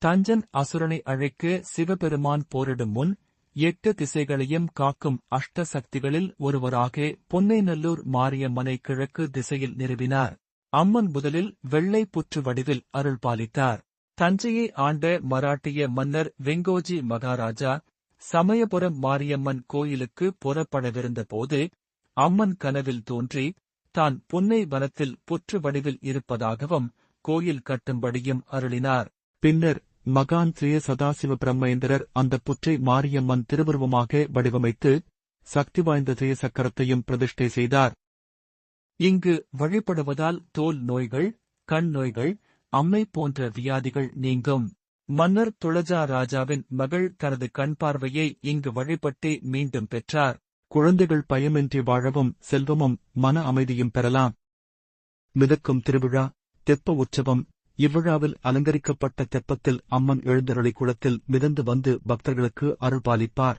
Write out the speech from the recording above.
தஞ்சன் அசுரனை அழைக்க சிவபெருமான் போரிடும் முன் 8 திசைகளையும் காக்கும் அஷ்ட சக்திகளில் ஒருவராக பொன்னைநல்லூர் மாரியம்மனை கிழக்கு திசையில் நிறுவினார். அம்மன் முதலில் வெள்ளை புற்று வடிவில் அருள்பாலித்தார். தஞ்சையை ஆண்ட மராட்டிய மன்னர் வெங்கோஜி மகாராஜா சமயபுரம் மாரியம்மன் கோயிலுக்கு புறப்படவிருந்த போது அம்மன் கனவில் தோன்றி தான் புன்னை வனத்தில் புற்று வடிவில் இருப்பதாகவும் கோயில் கட்டும்படியும் அருளினார். பின்னர் மகான் ஸ்ரீ சதாசிவ பிரம்மேந்திரர் அந்த புற்றை மாரியம்மன் திருவுருவமாக வடிவமைத்து சக்தி வாய்ந்த ஸ்ரீ சக்கரத்தையும் பிரதிஷ்டை செய்தார். இங்கு வழிபடுவதால் தோல் நோய்கள், கண் நோய்கள், அம்மை போன்ற வியாதிகள் நீங்கும். மன்னர் துளஜா ராஜாவின் மகள் தனது கண் பார்வையை இங்கு வழிபட்டு மீண்டும் பெற்றார். குழந்தைகள் பயமின்றி வாழவும் செல்வமும் மன அமைதியும் பெறலாம். மிதக்கும் திருவிழா தெப்ப உற்சவம். இவ்விழாவில் அலங்கரிக்கப்பட்ட தெப்பத்தில் அம்மன் எழுந்தருளி குளத்தில் மிதந்து வந்து பக்தர்களுக்கு அருள்பாலிப்பார்.